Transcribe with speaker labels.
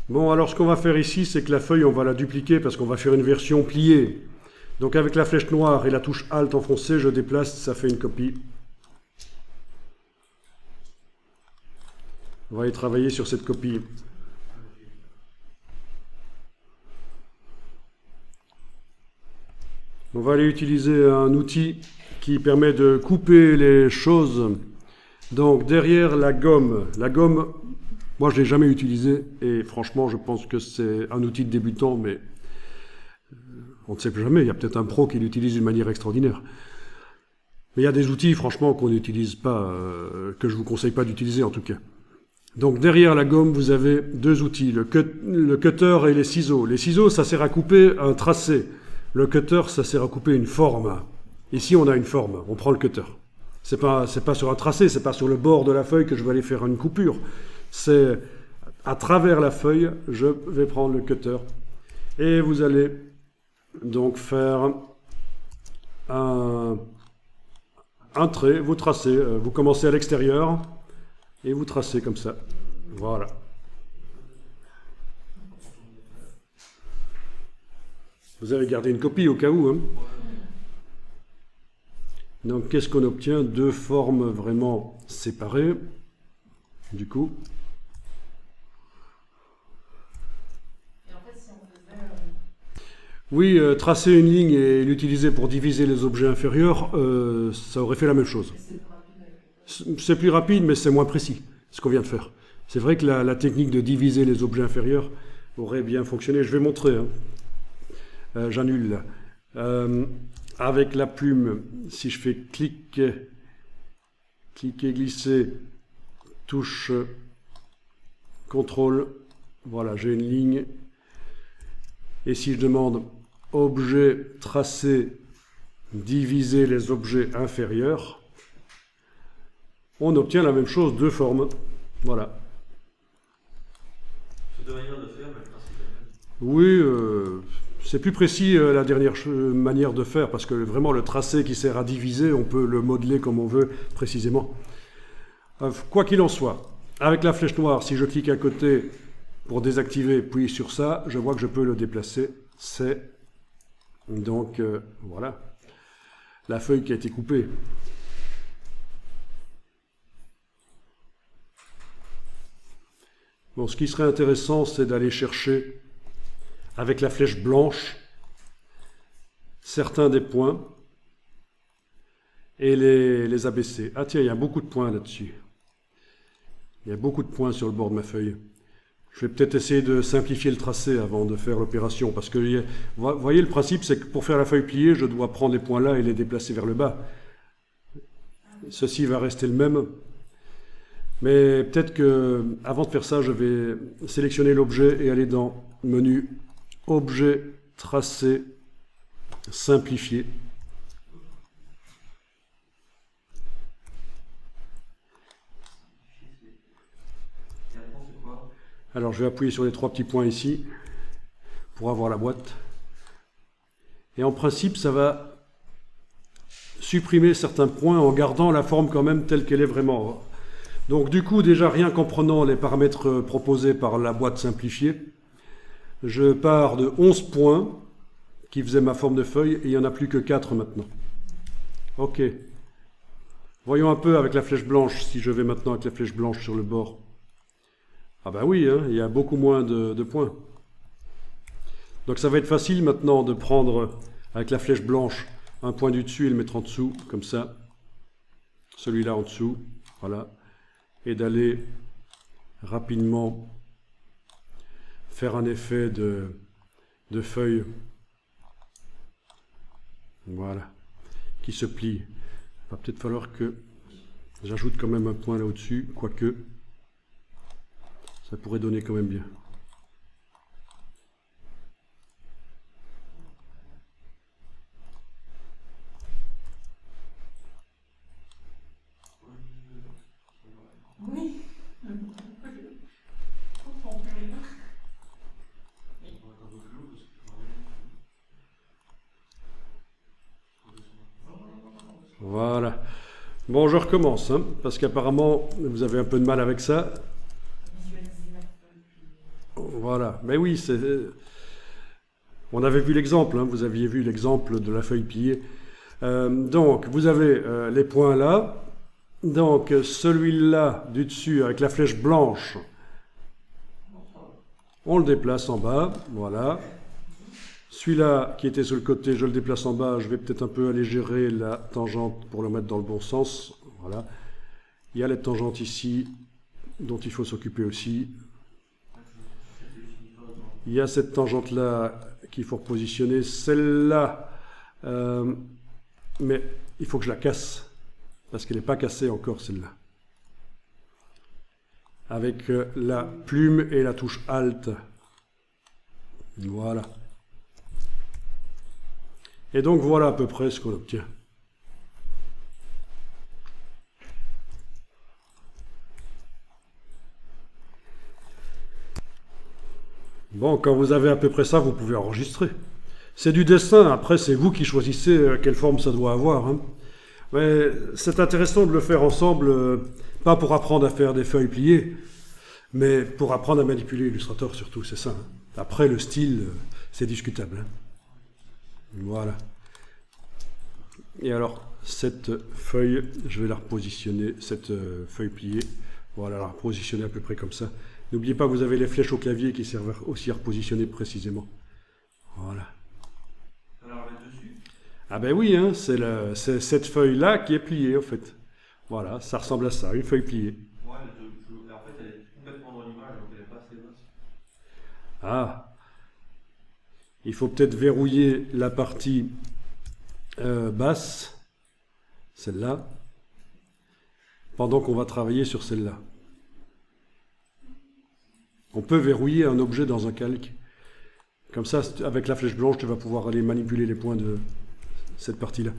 Speaker 1: Bon, alors ce qu'on va faire ici, c'est que la feuille, on va la dupliquer parce qu'on va faire une version pliée. Donc avec la flèche noire et la touche Alt enfoncée, je déplace, ça fait une copie. On va y travailler sur cette copie. On va aller utiliser un outil qui permet de couper les choses. Donc derrière la gomme, moi je ne l'ai jamais utilisé et franchement je pense que c'est un outil de débutant, mais on ne sait jamais, il y a peut-être un pro qui l'utilise d'une manière extraordinaire. Mais il y a des outils franchement qu'on n'utilise pas, que je ne vous conseille pas d'utiliser en tout cas. Donc derrière la gomme, vous avez deux outils, le cutter et les ciseaux. Les ciseaux, ça sert à couper un tracé. Le cutter, ça sert à couper une forme. Ici, on a une forme, on prend le cutter. C'est pas sur un tracé, c'est pas sur le bord de la feuille que je vais aller faire une coupure. C'est à travers la feuille, je vais prendre le cutter. Et vous allez donc faire un trait, vous tracez, vous commencez à l'extérieur et vous tracez comme ça. Voilà. Vous avez gardé une copie au cas où. Hein. Donc qu'est-ce qu'on obtient? Deux formes vraiment séparées. Du coup.
Speaker 2: Et en fait, si on faisait...
Speaker 1: Oui, tracer une ligne et l'utiliser pour diviser les objets inférieurs, ça aurait fait la même chose. C'est plus rapide, mais c'est moins précis, ce qu'on vient de faire. C'est vrai que la technique de diviser les objets inférieurs aurait bien fonctionné. Je vais montrer. Hein. J'annule là. Avec la plume, si je fais cliquer, glisser, touche, contrôle, voilà, j'ai une ligne. Et si je demande objet tracé, diviser les objets inférieurs, on obtient la même chose, deux formes. Voilà.
Speaker 3: C'est deux manières de faire, mais le principe est le même.
Speaker 1: Oui, c'est plus précis la dernière manière de faire, parce que vraiment le tracé qui sert à diviser, on peut le modeler comme on veut précisément. Quoi qu'il en soit, avec la flèche noire, si je clique à côté pour désactiver, puis sur ça, je vois que je peux le déplacer. C'est donc, voilà, la feuille qui a été coupée. Bon, ce qui serait intéressant, c'est d'aller chercher avec la flèche blanche certains des points et les abaisser. Ah tiens, il y a beaucoup de points là-dessus. Il y a beaucoup de points sur le bord de ma feuille. Je vais peut-être essayer de simplifier le tracé avant de faire l'opération, parce que, vous voyez, le principe, c'est que pour faire la feuille pliée, je dois prendre les points là et les déplacer vers le bas. Ceci va rester le même. Mais peut-être que, avant de faire ça, je vais sélectionner l'objet et aller dans menu objet, tracé, simplifié. Alors je vais appuyer sur les trois petits points ici pour avoir la boîte. Et en principe, ça va supprimer certains points en gardant la forme quand même telle qu'elle est vraiment. Donc du coup, déjà rien qu'en prenant les paramètres proposés par la boîte simplifiée, je pars de 11 points qui faisaient ma forme de feuille et il n'y en a plus que 4 maintenant. Ok. Voyons un peu avec la flèche blanche, si je vais maintenant avec la flèche blanche sur le bord. Ah ben oui, hein, il y a beaucoup moins de points. Donc ça va être facile maintenant de prendre avec la flèche blanche un point du dessus et le mettre en dessous, comme ça. Celui-là en dessous, voilà. Et d'aller rapidement faire un effet de feuille, voilà, qui se plie. Il va peut-être falloir que j'ajoute quand même un point là au-dessus, quoique ça pourrait donner quand même bien.
Speaker 2: Oui.
Speaker 1: Voilà. Bon, je recommence, hein, parce qu'apparemment, vous avez un peu de mal avec ça. Voilà. Mais oui, on avait vu l'exemple, hein, vous aviez vu l'exemple de la feuille pliée. Donc, vous avez les points là. Donc, celui-là du dessus avec la flèche blanche, on le déplace en bas. Voilà. Celui-là qui était sur le côté, je le déplace en bas. Je vais peut-être un peu allégerer la tangente pour le mettre dans le bon sens. Voilà. Il y a les tangentes ici dont il faut s'occuper aussi. Il y a cette tangente-là qu'il faut repositionner. Celle-là, mais il faut que je la casse, parce qu'elle n'est pas cassée encore, celle-là. Avec la plume et la touche Alt. Voilà. Et donc voilà à peu près ce qu'on obtient. Bon, quand vous avez à peu près ça, vous pouvez enregistrer. C'est du dessin, après c'est vous qui choisissez quelle forme ça doit avoir. Hein. Mais c'est intéressant de le faire ensemble, pas pour apprendre à faire des feuilles pliées, mais pour apprendre à manipuler Illustrator surtout, c'est ça. Hein. Après le style, c'est discutable. Hein. Voilà. Et alors, cette feuille, je vais la repositionner, cette feuille pliée, voilà, la repositionner à peu près comme ça. N'oubliez pas que vous avez les flèches au clavier qui servent aussi à repositionner précisément. Voilà.
Speaker 3: Alors, mettre dessus?
Speaker 1: Ah ben oui, hein, c'est cette feuille-là qui est pliée, en fait. Voilà, ça ressemble à ça, une feuille pliée.
Speaker 3: Ouais, en fait, elle est complètement dans l'image, donc elle n'est pas assez basse.
Speaker 1: Ah. Il faut peut-être verrouiller la partie basse, celle-là, pendant qu'on va travailler sur celle-là. On peut verrouiller un objet dans un calque. Comme ça, avec la flèche blanche, tu vas pouvoir aller manipuler les points de cette partie-là.